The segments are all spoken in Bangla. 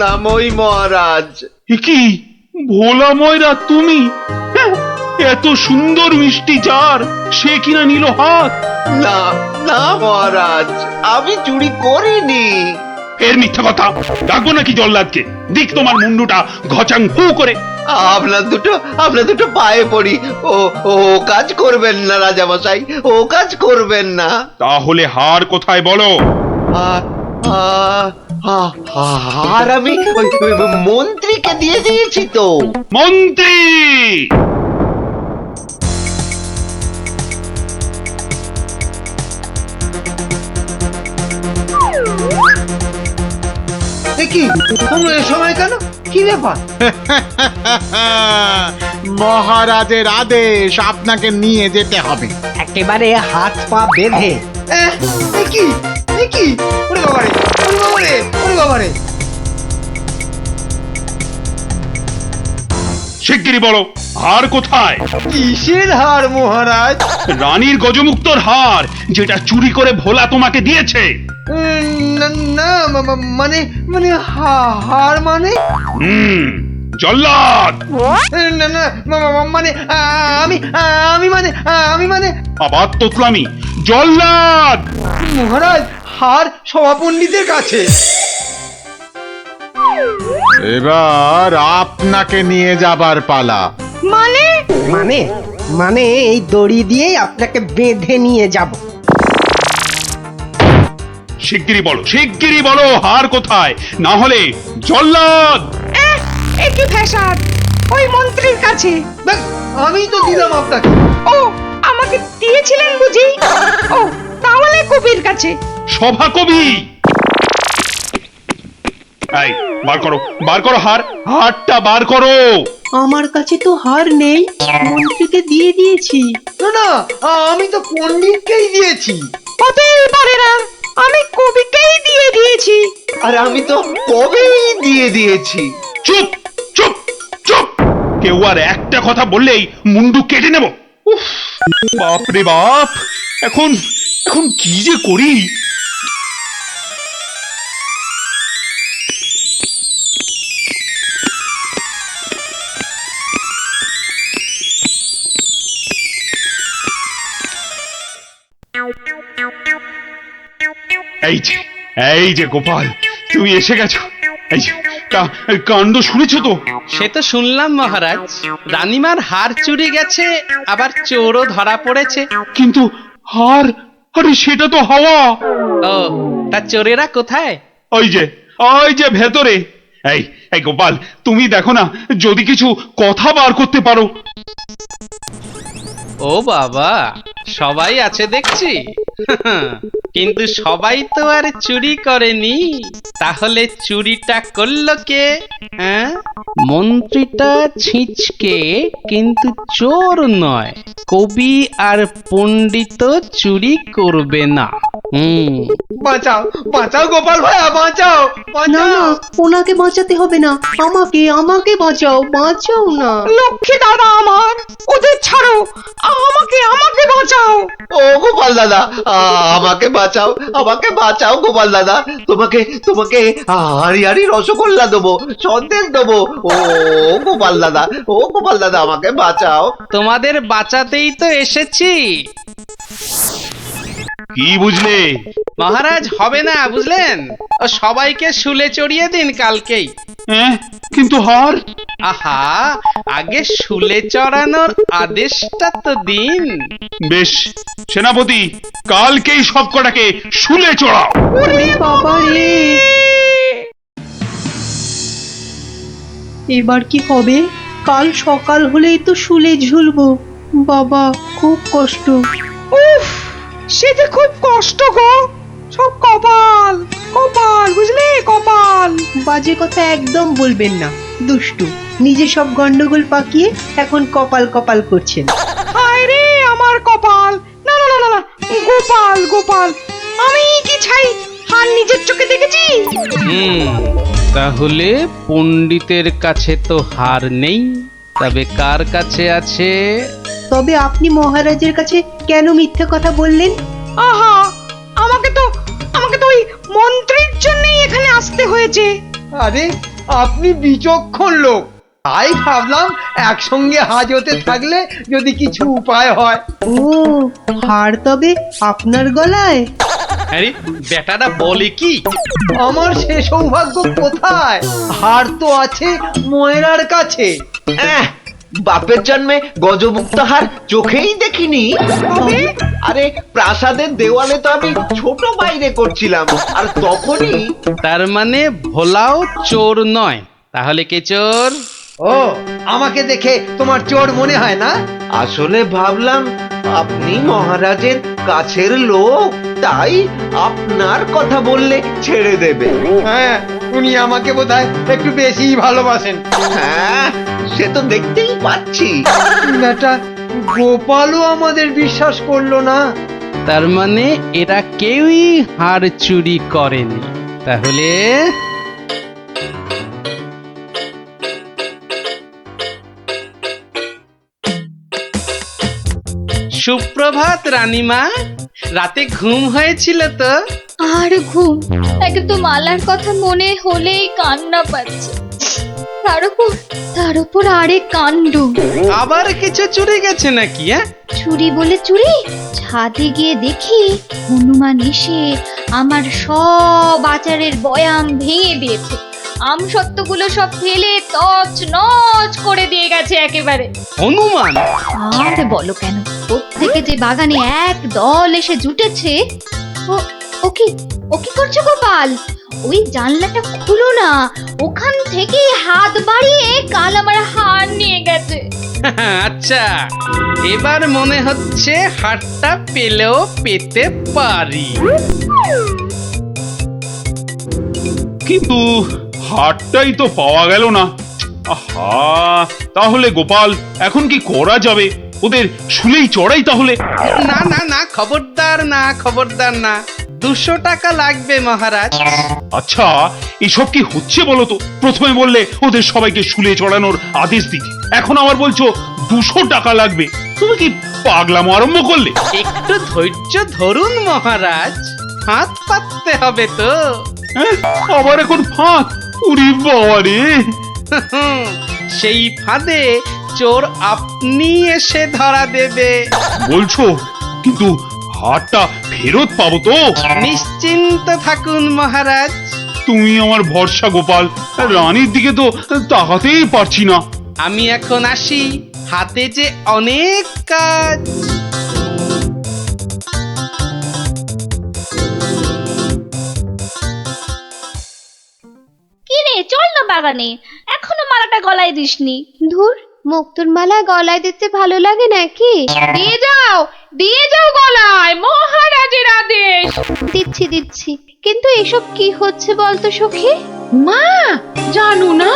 নামই মহারাজ। কি ভোলা ময়রা তুমি? হ্যাঁ, এত সুন্দর মিষ্টি জার সে কিনা নিল হাত? না না মহারাজ, আমি চুরি করিনি। এর মিথ্যা কথা। ডাকবো নাকি জল্লাদকে? দিক তোমার মুন্ডুটা ঘচাং ফু করে। আপনার দুটো পায়ে পড়ি। ও ও কাজ করবেন না রাজামশাই, ও কাজ করবেন না। তাহলে হার কোথায় বলো? আর আমি ওই মন্ত্রীকে দিয়ে দিয়েছি তো। মন্ত্রী! কি তোমরা এ সময় কেন? কি ব্যাপার? মহারাজের আদেশ, আপনাকে নিয়ে যেতে হবে। একেবারে হাত পা বেঁধে। কি ওরে বাবারে, ওরে বাবারে, ওরে বাবারে! শিগগিরই বলো, হার কোথায়? কিসের হার মহারাজ? রানীর গজমুক্তর হার, যেটা চুরি করে ভোলা তোমাকে দিয়েছে। না মানে মানে হার মানে? জল্লাদ! না না মানে আমি মানে আবার তোতলামি। জল্লাদ! মহারাজ, হার সভাপণ্ডিতের কাছে। এবার আপনাকে নিয়ে যাবার পালা। মানে মানে মানে এই দড়ি দিয়েই আপনাকে বেঁধে নিয়ে যাব। শিগগিরই বলো হার কোথায়, না হলে জল্লাদ! একই ফ্যাশন ওই মন্ত্রীর কাছে। আমি তো দিলাম আপনাকে। ও আমাকে দিয়েছিলেন বুঝি? ও তাহলে কবির কাছে। সভা কবি! এই বার করো হারটা বার করো। আমার কাছে তো হার নেই, মন্ত্রীকে দিয়ে দিয়েছি। না না, আমি তো পণ্ডিতকেই দিয়েছি। হতেই পারে না, আমি কবিকেই দিয়ে দিয়েছি। আর আমি তো কবেই দিয়ে দিয়েছি। চুপ চুপ চুপ! কেউ আর একটা কথা বললেই মুন্ডু কেটে নেব। উফ, বাপ রে বাপ! এখন কি যে করি! এই যে গোপাল, তুমি এসে গেছো। এই যে কাণ্ড শুনেছো তো? সে তো শুনলাম মহারাজ, রানীমার হার চুরি গেছে, আবার চোরও ধরা পড়েছে। কিন্তু হার, আরে সেটা তো হাওয়া। ও তা চোরেরা কোথায়? ওই যে ভেতরে। এই গোপাল, তুমি দেখো না যদি কিছু কথা বার করতে পারো। ও বাবা, সবাই আছে দেখছি। কিন্তু সবাই তো আর চুরি করেনি। তাহলে চুরিটা করলো কে? হ্যাঁ, মন্ত্রীটা ছিঁচকে, কিন্তু চোর নয়। কবি আর পণ্ডিত চুরি করবে না। বাঁচাও বাঁচাও গোপাল ভাইয়া, বাঁচাও না না, বাঁচাও। ওনাকে বাঁচাতে হবে না, আমাকে বাঁচাও না। লক্ষ্মী দাদা আমার, ওদের ছাড়ো, আমাকে বাঁচাও। ও গোপাল দাদা, আমাকে বাঁচাও গোপাল দাদা। তোমাকে হাড়ি রসগোল্লা দেবো, সন্দেশ দেবো। ও গোপাল দাদা, আমাকে বাঁচাও। তোমাদের বাঁচাতেই তো এসেছি। কি বুঝলে? মহারাজ, হবে না বুঝলেন? ও সবাইকে শুলে চড়িয়ে দিন কালকেই। হ্যাঁ, কিন্তু হার? আহা, আগে শুলে চড়ানোর আদেশটা তো দিন। বেশ, সেনাপতি, কালকেই সব কটাকে শুলে চড়াও। ওরে বাবা রে, এবার কি হবে? কাল সকাল হলেই তো শুলে ঝুলবো। বাবা, খুব কষ্ট। উফ, সে যে খুব কষ্ট গো। সব কপাল বুঝলে, কপাল। বাজে কথা একদম বলবেন না, দুষ্টু। নিজে সব গন্ডগোল পাকিয়ে এখন কপাল করছেন। হায় রে আমার কপাল। না, গোপাল, আমি কি ছাই হার নিজের চোখে দেখেছি? তাহলে পণ্ডিতের কাছে তো হার নেই, তবে কার কাছে আছে? তবে আপনি মহারাজের কাছে কেন মিথ্যে কথা বললেন? আহা, আমাকে তো ওই মন্ত্রীর জন্যই এখানে আসতে হয়েছে। আরে আপনি বিচক্ষণ লোক, তাই ভাবলাম একসঙ্গে হাজতে থাকলে যদি কিছু উপায় হয়। ও হার তবে আপনার গলায়? আরে বেটারা বলে কি? আমার সে সৌভাগ্য কোথায়? হার তো আছে ময়রার কাছে। বাপের জন্মে গজমুক্ত হার চোখেই দেখিনি। আরে প্রাসাদের দেওয়ালে তো আমি ছোট বাইরে করছিলাম, আর তখনই। তার মানে ভোলাও চোর নয়, তাহলে কে চোর? ও আমাকে দেখে তোমার চোর মনে হয় না? আসলে ভাবলাম আপনি মহারাজের কাছের লোক, তাই আপনার কথা বললে ছেড়ে দেবে। হ্যাঁ, উনি আমাকে বোধহয় একটু বেশি ভালোবাসেন। হ্যাঁ, সে তো দেখতেই পাচ্ছি। বেটা গোপালও আমাদের বিশ্বাস করলো না। তার মানে এরা কেউই হার চুরি করেনি। তাহলে সুপ্রভাত রানীমা, রাতে ঘুম হয়েছিল তো? আর ঘুম, একে তো মালার কথা মনে হলেই কান্না পাচ্ছে। তার উপর আরেক কাণ্ড। আবার কিছু চুরি গেছে নাকি? চুরি বলে চুরি, ছাদে গিয়ে দেখি হনুমান এসে আমার সব আচারের বয়াম ভেঙে দিয়েছে। আমসত্ত্বগুলো সব ফেলে তছ নছ করে দিয়ে গেছে একেবারে। হনুমান? আর বলো কেন, প্রত্যেকে যে বাগানে এক দল এসে জুটেছে। ও কি করছো গোপাল? ওই জানলাটা খুলো না, ওখান থেকে হাত বাড়িয়ে কাল আমার হার নিয়ে গেছে। আচ্ছা, এবার মনে হচ্ছে হারটা পেলেও পেতে পারি। কিন্তু হারটাই তো পাওয়া গেল না। আহা, তাহলে গোপাল এখন কি করা যাবে? ওদের শুলেই চড়াই তাহলে। না না না, খবরদার না, খবরদার না। 200 টাকা লাগবে মহারাজ। আচ্ছা, এসব কি হচ্ছে বলো তো? প্রথমে বললে ওদের সবাইকে শুলে চড়ানোর আদেশ দিতে, এখন আবার বলছো 200 টাকা লাগবে। তুমি কি পাগলামো আরম্ভ করলে? একটু ধৈর্য ধরুন মহারাজ, হাত পাততে হবে তো। হ্যাঁ, আবার এখন ফাঁক? উরি বাবা রে! সেই ফাঁদে চোর আপনি এসে ধরা দেবে। বলছো, কিন্তু হারটা ফেরত পাবো তো? নিশ্চিন্ত থাকুন মহারাজ। তুমি আমার ভরসা গোপাল, রানীর দিকে তো তাকাতেই পারছি না। আমি এখন আসি, হাতে যে অনেক কাজ। কি রে, চল না বাগানে, এখনো মালাটা গলায় দিসনি। ধুর, মুক্তোর মালা গলায় দিতে ভালো লাগে নাকি? দিয়ে যাও গলায়, মহারাজের আদেশ। দিচ্ছি, কিন্তু এসব কি হচ্ছে বলতো সখী? মা, জানো না,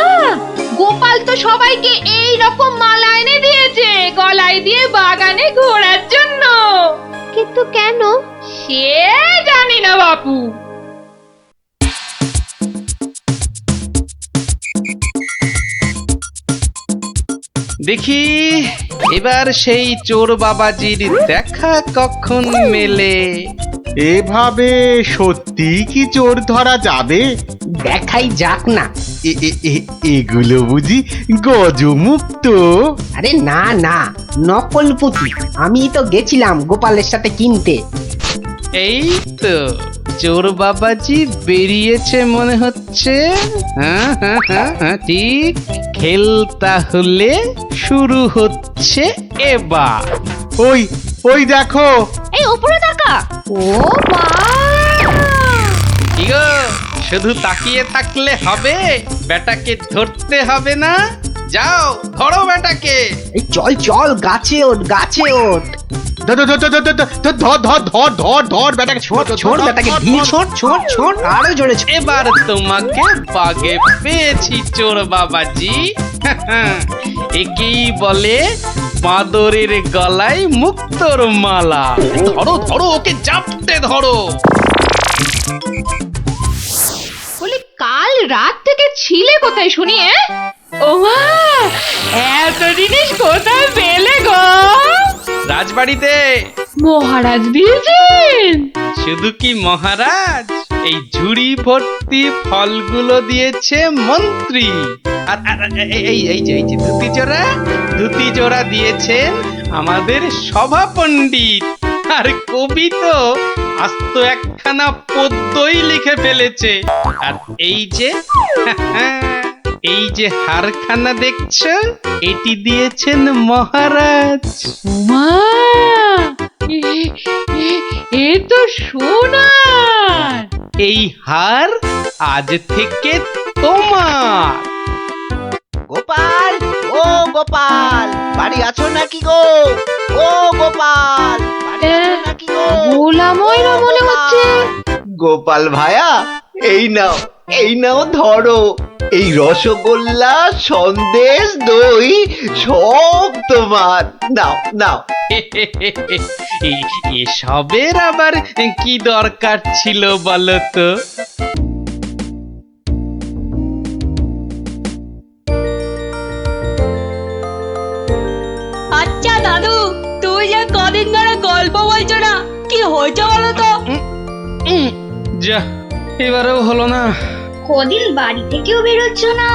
গোপাল তো সবাইকে এই রকম মালা এনে দিয়েছে গলায় দিয়ে বাগানে ঘোরার জন্য। কিন্তু কেন সে জানি না বাপু। দেখি এবার সেই চোর বাবাজির দেখা কখন মেলে। এভাবে সত্যি কি চোর ধরা যাবে? দেখাই যাক না। এগুলো বুঝি গজমুক্ত? আরে না না, নকল পুঁতি। আমি তো গেছিলাম গোপালের সাথে কিনতে। এই তো চোর বাবাজি বেরিয়েছে মনে হচ্ছে। হ্যাঁ, ঠিক। খেল তাহলে শুরু হচ্ছে এবার। ওই দেখো। এই উপরে তাকা। ও মা! কি গো, শুধু তাকিয়ে থাকলে হবে? বেটাকে ধরতে হবে না? যাও ধরো বেটাকে। এই চল গাছে ওঠ, গাছে ওঠ। ধর বেটাকে, ছোট বেটাকে ঢিল ছোট আরো জোরে ছোট। এবার তোমাকে বাগে পেয়েছি চোর বাবাজি। একেই বলে বাঁদরের গলায় মুক্তোর মালা। ধরো ওকে জাপটে ধরো। বলি, কাল রাত থেকে ছিলে কোথায় শুনি? ও মা, এত জিনিস কোথায় পেলে গো? রাজবাড়িতে। মহারাজ দিয়েছেন? শুধু কি মহারাজ, এই ঝুড়ি ভর্তি ফলগুলো দিয়েছে মন্ত্রী। আর এই যে ধুতি জোড়া দিয়েছেন আমাদের সভা পণ্ডিত। আর কবি তো আস্ত একখানা পদ্যই লিখে ফেলেছে। আর এই যে হারখানা দেখছো, এটি দিয়েছেন মহারাজ। মা এ তো সোনার। এই হার আজ থেকে তোমার। গোপাল, ও গোপাল, বাড়ি আছো নাকি গো? ও গোপাল, বাড়ি আছো নাকি গো? ভোলা ময়রা মনে হচ্ছে। গোপাল ভায়া, এই নাও ধরো। এই রসগোল্লা, সন্দেশ, দই সব তোমার। নাও। এসবের আবার কি দরকার ছিল বলো তো? আচ্ছা দাদু, তুই যে কদিন ধরে গল্প বলছো না, কি হয়েছে বলো তো? যা, এবারেও হলো না। কদিন বাড়ি থেকেও বেরোচ্ছ না,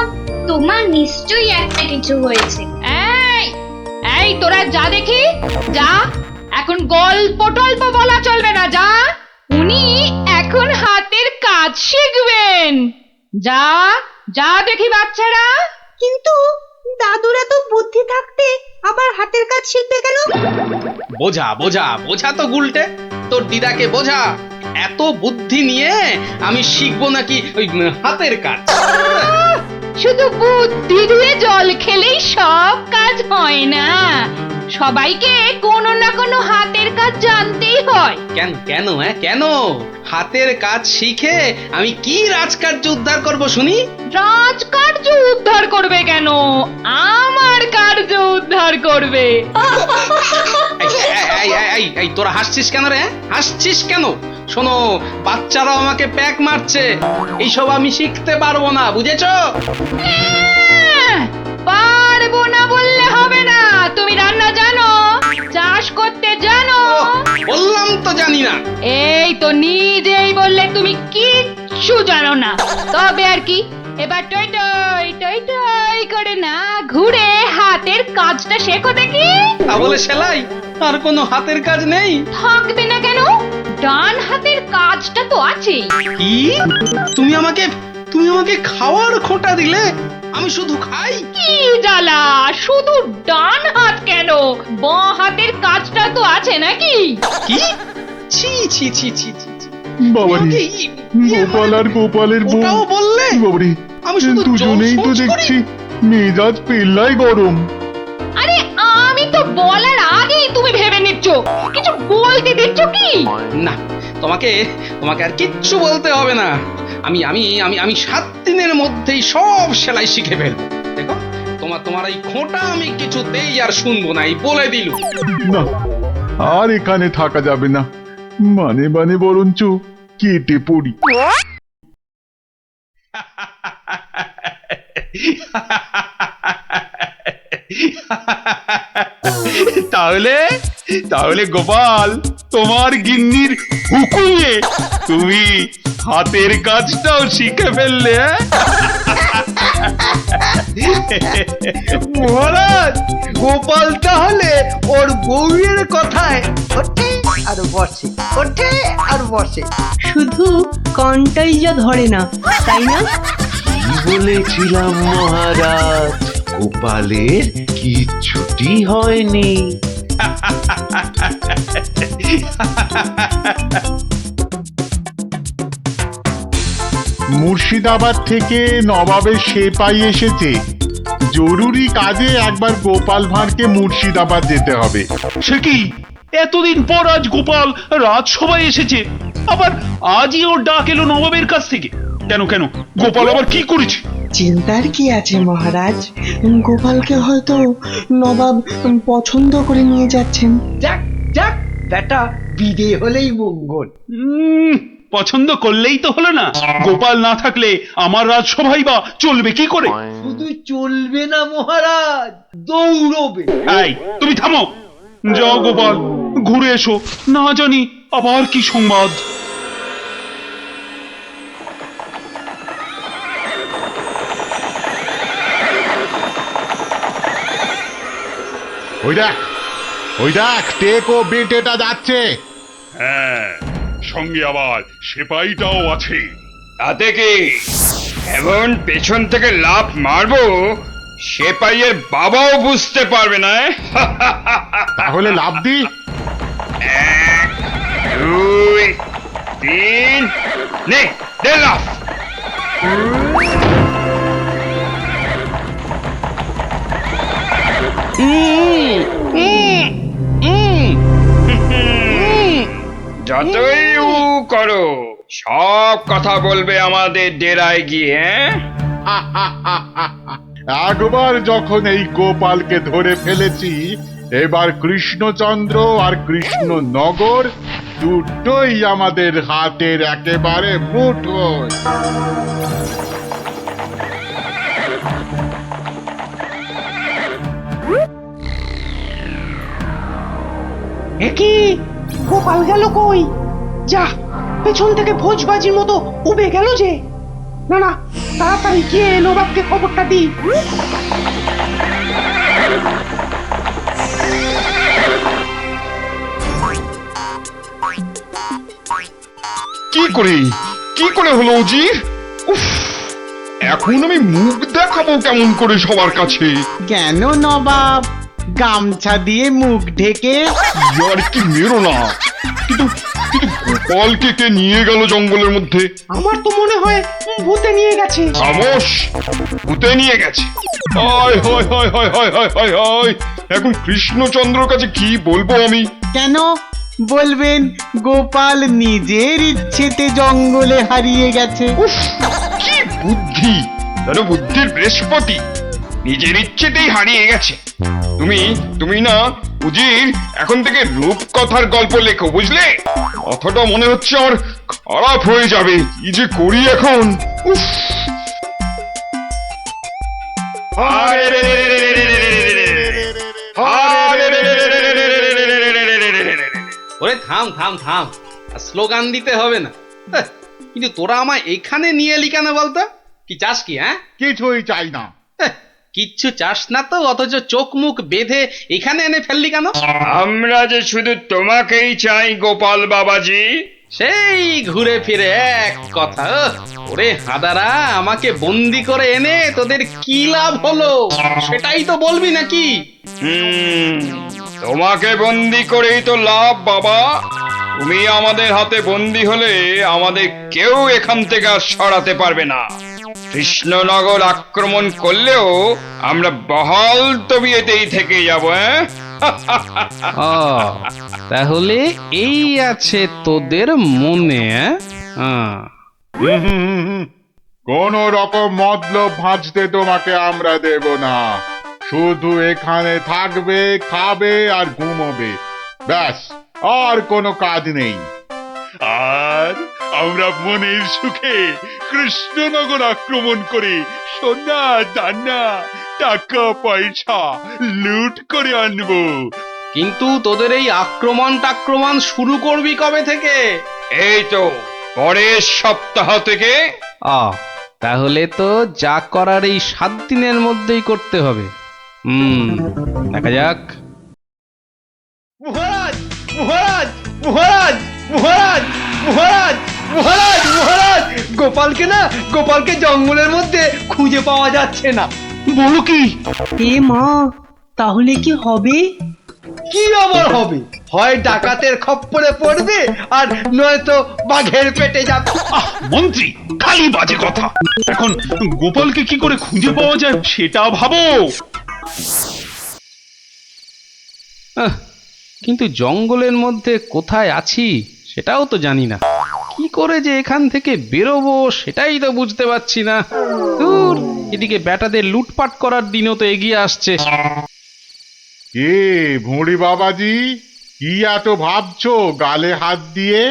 তোমার নিশ্চয়ই একটা কিছু হয়েছে। এই তোরা যা দেখি, যা। এখন গল্প টল্প বলা চলবে না, যা। উনি এখন হাতের কাজ শিখবেন। যা দেখি বাচ্চারা। কিন্তু দাদুরা তো বুদ্ধি থাকতে আবার হাতের কাজ শিখবে কেন? বোঝা তো গুলটে, তোর দিদাকে বোঝা। এত বুদ্ধি নিয়ে আমি শিখবো নাকি ওই হাতের কাজ? শুধু বুদ্ধি দিয়ে জল খেলেই সব কাজ হয় না, সবাইকে কোনো না কোনো হাতের কাজ জানতেই হয়। কেন হাতের কাজ শিখে আমি কি রাজকার্য উদ্ধার করব শুনি? রাজকার্য উদ্ধার করবে কেন, আমার কার্য উদ্ধার করবে। এই তোরা হাসছিস কেন রে? হাসছিস কেন? শোনো, বাচ্চারাও আমাকে প্যাক মারছে। এইসব আমি শিখতে পারবো না, বুঝেছো? পারবো না বললে হবে না। তুমি রান্না জানো, চাষ করতে জানো? বললাম তো জানি না। এই তো নিজেই বললে তুমি কিচ্ছু জানো না। তবে আর কি, এবার টই করে না ঘুরে হাতের কাজটা শেখো দেখি। তা বলে সেলাই? আর কোনো হাতের কাজ নেই? থাকবে না কেন, ডান হাতের কাজটা তো আছেই। কি? তুমি আমাকে খাওয়ার খোঁটা দিলে? আমি শুধু খাই? কি জ্বালা, শুধু ডান হাত কেন, বাঁ হাতের কাজটা তো আছে নাকি? কি? ছি। বাবারে, গোপাল আর গোপালের বউ। ওটাও বললে? বাবারে, আমি শুধু দুজনেই তো জলসোজ করি। দেখছি মেজাজ পেল্লাই গরম। আরে আমি তো বলার আগেই তুমি ভেবে নিচ্ছ, কিছু বলতে দিচ্ছ কি? না, তোমাকে আর কিচ্ছু বলতে হবে না। আমি 7 দিনের মধ্যেই সব সেলাই শিখে ফেলবো। দেখো, তোমার এই খোঁটা আমি কিছুতেই আর শুনবো না, এই বলে দিলু। না, আর এখানে থাকা যাবে না, মানে বরঞ্চ কেটে পড়ি। তাহলে গোপাল, তোমার গিন্নির হুকুমে তুমি হাতের কাজটাও শিখে ফেললে। মহারাজ, গোপাল তাহলে ওর বউয়ের কথায় ওঠে আর বসে। শুধু কনটাই যা ধরে না, তাই না? কি বলেছিলাম মহারাজ, গোপালের কিচ্ছুটি হয়নি। মুর্শিদাবাদ থেকে নবাবের সেপাই এসেছে, জরুরি কাজে একবার গোপাল ভাঁড়কে মুর্শিদাবাদ যেতে হবে। সে কি, এতদিন পর আজ গোপাল রাজসভায় এসেছে, আবার আজই ওর ডাক এলো নবাবের কাছ থেকে? কেন গোপাল আবার কি করেছে? চিন্তার কি আছে মহারাজ, গোপালকে হয়তো নবাব পছন্দ করে নিয়ে যাচ্ছেন। যাক বেটা, বিদে হলেই মঙ্গল। পছন্দ করলেই তো হলো না? গোপাল না থাকলে আমার রাজসভাই বা চলবে কি করে? শুধু চলবে না মহারাজ, দৌড়বে। এই, তুমি থামো। যাও গোপাল, ঘুরে এসো, না জানি আবার কি সংবাদ। ওই দেখ টেকো বেটেটা যাচ্ছে। হ্যাঁ, সঙ্গে আবার সেপাইটাও আছে। তাতে কি এমন পেছন থেকে লাফ মারবো সেপাইয়ের বাবাও বুঝতে পারবে না। তাহলে লাভ দি। 1 2 3 নে দে লাফ। যতই উ করো সব কথা বলবে আমাদের ডেরায় গিয়ে। একবার যখন এই গোপালকে ধরে ফেলেছি, এবার কৃষ্ণচন্দ্র আর কৃষ্ণনগর দুটোই আমাদের হাতের একেবারে মুঠোয়। একই গোপাল গেল কই? যা, পেছন থেকে ভোজবাজির মতো উবে গেল যে। না না, তাড়াতাড়ি গিয়ে নবাবকে খবরটা দিই। কি করে হলো উজির? উফ, এখন আমি মুখ দেখাবো কেমন করে সবার কাছে? কেন নবাব, গামছা দিয়ে মুখ ঢেকে? আর কি মেরো না। কিন্তু কিন্তু গোপালকে কে নিয়ে গেল জঙ্গলের মধ্যে? আমার তো মনে হয় ভূতে নিয়ে গেছে। খামোশ, ভূতে নিয়ে গেছে। হায় হায় হায় হায় হায় হায় হায় হায়, এখন কৃষ্ণচন্দ্রর কাছে কি বলবো আমি? কেন বলবেন গোপাল নিজের ইচ্ছেতে জঙ্গলে হারিয়ে গেছে? উফ, কি বুদ্ধি! যেন বুদ্ধির বৃহস্পতি, নিজের ইচ্ছেতেই হারিয়ে গেছে। তুমি না উজির, এখন থেকে রূপকথার গল্প লেখো, বুঝলে? কথাটা মনে হচ্ছে আমার খারাপ হয়ে যাবে। কি যে করি এখন! উফ! ওরে থাম থাম থাম, আর স্লোগান দিতে হবে না। হ্যাঁ, কিন্তু তোরা আমায় এখানে নিয়ে এলি কেন বলতো? কি চাস কি? হ্যাঁ, কিছুই চাই না। হ্যাঁ, কিচ্ছু চাস না তো, অথচ চোখ মুখ বেঁধে এখানে এনে ফেললি কেন? আমরা যে শুধু তোমাকেই চাই গোপাল বাবাজি। সেই ঘুরে ফিরে এক কথা। ওরে হাদারা, আমাকে বন্দি করে এনে তোদের কি লাভ হলো সেটাই তো বলবি নাকি? তোমাকে বন্দি করেই তো লাভ বাবা। তুমি আমাদের হাতে বন্দি হলে আমাদের কেউ এখান থেকে আর সরাতে পারবে না। কৃষ্ণনগর আক্রমণ করলেও আমরা বহাল তবিয়েতেই থেকে যাব। তাহলে এই আছে তোদের মনে? কোন রকম মতলব ভাঁজতে তোমাকে আমরা দেব না। শুধু এখানে থাকবে, খাবে আর ঘুমোবে, ব্যাস, আর কোনো কাজ নেই। আর আমরা মনের সুখে কৃষ্ণনগর আক্রমণ করে সোনা দানা টাকা পয়সা লুট করে আনবো। কিন্তু তোদের এই আক্রমণ শুরু করবি কবে থেকে? এই তো পরের সপ্তাহ থেকে। তাহলে তো যা করার এই 7 দিনের মধ্যেই করতে হবে। দেখা যাক। মহারাজ মহারাজ মহারাজ মহারাজ মহারাজ মহারাজ মহারাজ, গোপালকে জঙ্গলের মধ্যে খুঁজে পাওয়া যাচ্ছে না। বলো কি? এ মা, তাহলে কি হবে? কি আবার হবে? হয় ডাকাতের খপ্পরে পড়বে, আর নয়তো বাঘের পেটে যাবে। মন্ত্রী, খালি বাজে কথা। এখন গোপালকে কি করে খুঁজে পাওয়া যায় সেটা ভাবো। কিন্তু জঙ্গলের মধ্যে কোথায় আছি সেটাও তো জানি না। কি করে যে এখান থেকে বেরোবো সেটাই তো বুঝতে পারছি না। দূর, এদিকে ব্যাটাদের লুটপাট করার দিনও তো এগিয়ে আসছে। কে ভুঁড়ি বাবাজি, কি এত ভাবছো গালে হাত দিয়ে?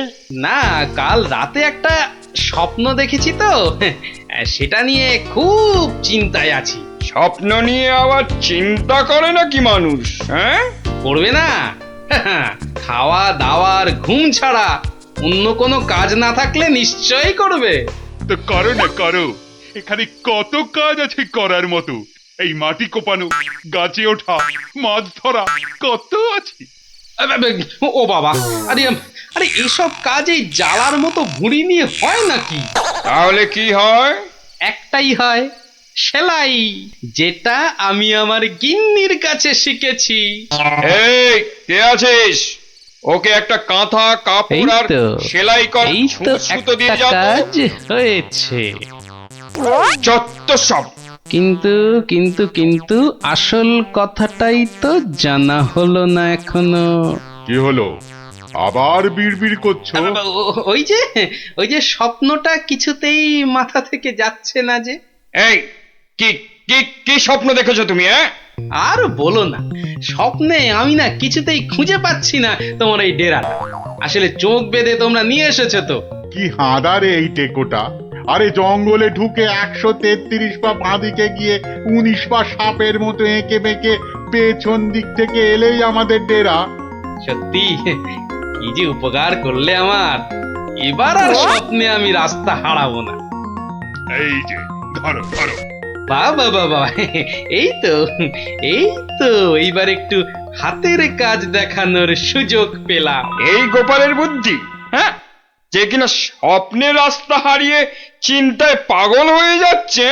না, কাল রাতে একটা স্বপ্ন দেখেছি তো, সেটা নিয়ে খুব চিন্তায় আছি। স্বপ্ন নিয়ে আবার চিন্তা করে নাকি মানুষ? হ্যাঁ, করবে না? খাওয়া দাওয়ার ঘুম ছাড়া অন্য কোনো কাজ না থাকলে নিশ্চয়ই করবে। তো করো না, করো। এখানে কত কাজ আছে করার মতো। এই মাটি কোপানো, গাছে ওঠা, মাছ ধরা, কত আছে। ও বাবা, আরে আরে এসব কাজে জ্বালার মতো ভুঁড়ি নিয়ে হয় নাকি? তাহলে কি হয়? একটাই হয়, সেলাই, যেটা আমি আমার গিন্নির কাছে শিখেছি। এই কে আছিস? ওকে একটা কাঁথা, কাপড় আর সেলাই কর সুতো দিয়ে যাও তো। হয়েছে, যত সব। কিন্তু কিন্তু কিন্তু আসল কথাটাই তো জানা হলো না এখনো। কি হলো? আবার বিড়বিড় করছো? ওই যে স্বপ্নটা কিছুতেই মাথা থেকে যাচ্ছে না যে। এই কি কি কি স্বপ্ন দেখেছো তুমি? আর বলো না, স্বপ্নে আমি না কিছুতেই খুঁজে পাচ্ছি না তোমার এই ডেরাটা। আসলে চোখ বেঁধে তোমরা নিয়ে এসেছো তো। কি হাঁদারে এই টেকোটা! আরে জঙ্গলে ঢুকে 133 পা বাঁদিকে গিয়ে 19 পা সাপের মতো এঁকে বেঁকে পেছন দিক থেকে এলেই আমাদের ডেরা। সত্যি কি যে উপকার করলে আমার, এবার আর স্বপ্নে আমি রাস্তা হারাবো না। এই যে ধরো ধরো। বাবা বাবা, এই তো এইবার একটু হাতের কাজ দেখানোর সুযোগ পেলাম। এই গোপালের বুদ্ধি, হ্যাঁ, যে কিনা স্বপ্নে রাস্তা হারিয়ে চিন্তায় পাগল হয়ে যাচ্ছে।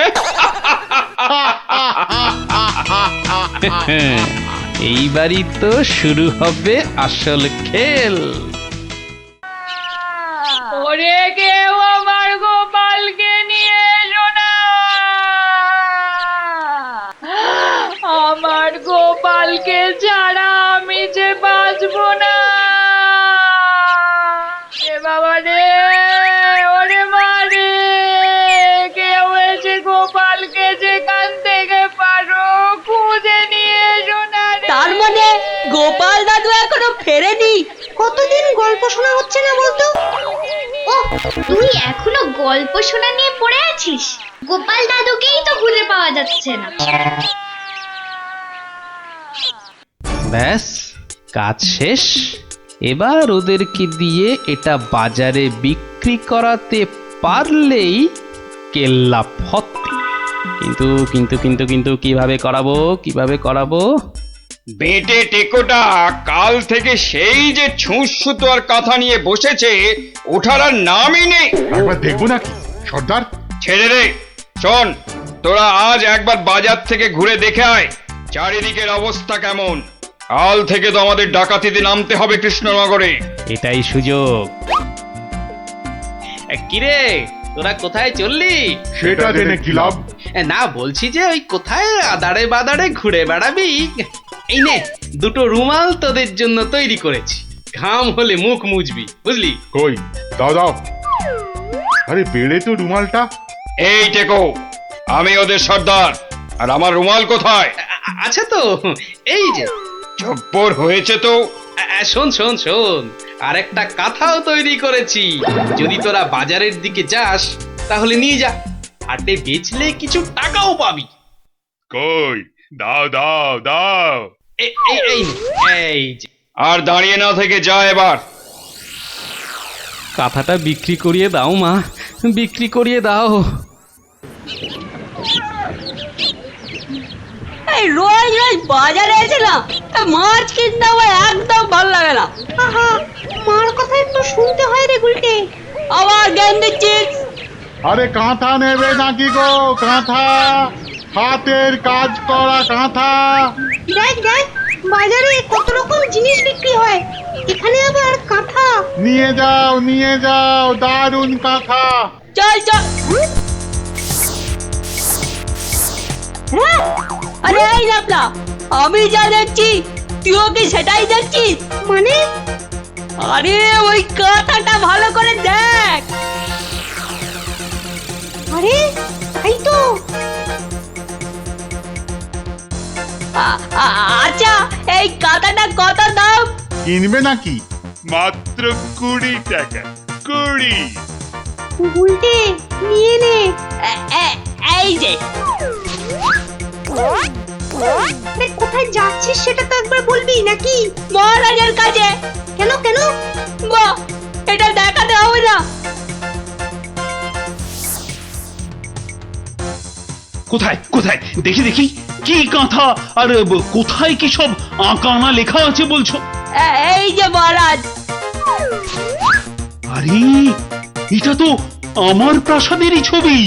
এইবারই তো শুরু হবে আসল খেল। ওরে কেউ আমার গোপালকে নিয়ে এসো না, আমার গোপালকে ছাড়া আমি যে বাঁচবো না। এ বাবা রে, ওরে মা রে, কেউ এসে গোপালকে যেখান থেকে পারো খুঁজে নিয়ে এসো না রে। তার মানে গোপাল দাদু এখনো ফেরেনি? কতদিন গল্প শোনা হচ্ছে না বলতো? ও, তুই এখনো গল্প শোনা নিয়ে পড়ে আছিস? গোপাল দাদুকেই তো খুঁজে পাওয়া যাচ্ছে না। ব্যাস, কাজ শেষ। এবার ওদেরকে দিয়ে এটা বাজারে বিক্রি করাতে পারলেই কেল্লা ফতে। কিন্তু কিন্তু কিন্তু কিন্তু কিভাবে করাবো? বেটে টেকোটা কাল থেকে সেই যে ছুঁচ সুতো আর কাঁথা নিয়ে বসেছে, ওঠার আর নামই নেই। একবার দেখবো নাকি সর্দার? ছেড়ে রে। শোন, তোরা আজ একবার বাজার থেকে ঘুরে দেখে আয় চারিদিকের অবস্থা কেমন। কাল থেকে তো আমাদের ডাকাতিতে নামতে হবে কৃষ্ণনগরে। এটাই সুযোগ। কিরে, তোরা কোথায় চললি? সেটা জেনে কি লাভ? না, বলছি যে ওই কোথায় আদারে বাদারে ঘুরে বেড়াবি। এই নে, দুটো রুমাল তোদের জন্য তৈরি করেছি, ঘাম হলে মুখ মুছবি, বুঝলি? কই দাও দাও। আরে বেড়ে তো রুমালটা। এই টেকো, আমি ওদের সর্দার, আর আমার রুমাল কোথায়? আচ্ছা তো, এই যে। জব্বর হয়েছে তো। শোন শোন শোন, আর একটা কাঁথাও তৈরি করেছি। যদি তোরা বাজারের দিকে যাস তাহলে নিয়ে যা, হাটে বেচলে কিছু টাকাও পাবি। কই দাও দাও দাও। এই যে। আর দাঁড়িয়ে না থেকে যা এবার। কাঁথাটা বিক্রি করিয়ে দাও মা, বিক্রি করিয়ে দাও। এই রোজ রোজ বাজারে এসে না মাছ কিনতে আমার একদম ভালো লাগে না। আহা, মার কথা একটু শুনতে হয় রে গুলটে। আবার জ্ঞান দিচ্ছিস? আরে কাঁথা নেবে নাকি গো? কাঁথা, হাতের কাজ করা কাঁথা। দেখ দেখ, বাজারে কত রকম জিনিস বিক্রি হয়, এখানে আবার কাঁথা। নিয়ে যাও দারুণ কাঁথা। চল চল। আরে এই লাপলা, আমি যা দেখছি তুইও কি সেটাই দেখছিস? মানে? আরে ওই কাঁথাটা ভালো করে দেখ। আরে তাই তো। আচ্ছা, এই কাঁথাটা কত দাম? কিনবে নাকি? মাত্র 20 টাকা। 20। উল্টে নিয়ে নে। এই যে। কোথায় যাচ্ছিস সেটা তো একবার বলবি নাকি? মহারাজের কাছে। কেন কেন? বাহ, এটা দেখাতে হবে না? কোথায় কোথায় দেখি দেখি কি কাঁথা আর কোথায় কি সব আঁকানা লেখা আছে বলছো? এই যে মহারাজ। আরে এটা তো আমার প্রাসাদেরই ছবি।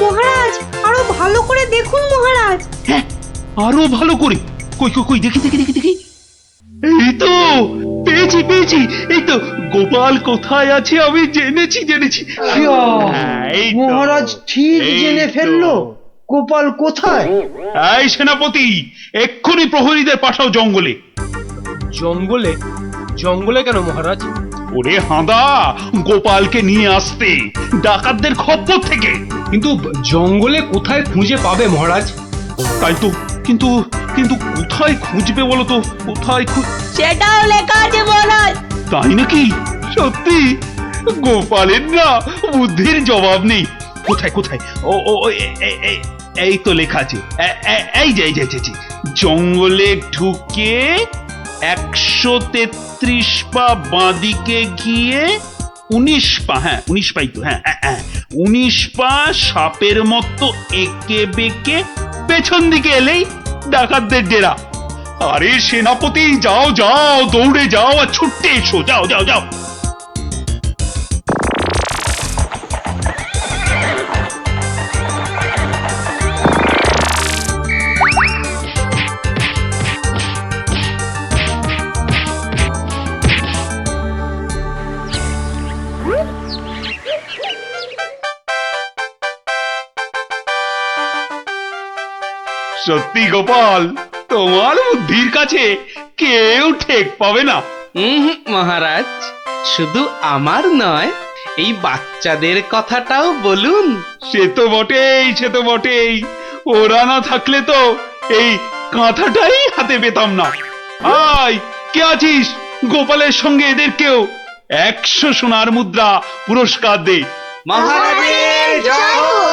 মহারাজ আরো ভালো করে দেখুন মহারাজ। হ্যাঁ, আরো ভালো করে। কই কই কই দেখি দেখি দেখি দেখি। এই তো পেয়েছি পেয়েছি। এই তো গোপাল কোথায় আছে আমি জেনেছি জেনেছি। হ্যাঁ, এই তো, মহারাজ ঠিক এই জেনে তো। ফেললো গোপাল কোথায়। এই সেনাপতি, এক্ষুনি প্রহরীদের পাঠাও জঙ্গলে। জঙ্গলে? জঙ্গলে কেন মহারাজ? ওরে হাঁদা, গোপালকে নিয়ে আসতে ডাকাতদের খপ্পর থেকে। কিন্তু জঙ্গলে কোথায় খুঁজে পাবে মহারাজ? তাই তো, কিন্তু কিন্তু কোথায় খুঁজবে বলো তো? কোথায় সেটাও লেখা আছে মহারাজ। তাই নাকি? সত্যি? গোপালের না বুদ্ধির জবাব নেই। কোথায় কোথায়? ও ও এই তো লেখা আছে। এই যে এই যে জঙ্গলে ঢুকে 133 পা বাঁদিকে গিয়ে 19 পা, হ্যাঁ 19 পাই তো, হ্যাঁ 19 পা সাপের মতো এঁকে বেঁকে পেছন দিকে এলেই ডাকাতদের ডেরা। আরে সেনাপতি, যাও যাও, দৌড়ে যাও আর ছুটতে এসো, যাও যাও যাও। সত্যি গোপাল, তোমার বুদ্ধির কাছে কেউ ঠেক পাবে না। মহারাজ, শুধু আমার নয়, এই বাচ্চাদের কথাটাও বলুন। সে তো বটেই, সে তো বটেই। ওরা না থাকলে তো এই কাঁথাটাই হাতে পেতাম না। আয়, কে আছিস? গোপালের সঙ্গে এদেরকেও 100 সোনার মুদ্রা পুরস্কার দে। মহারাজের জয় হোক।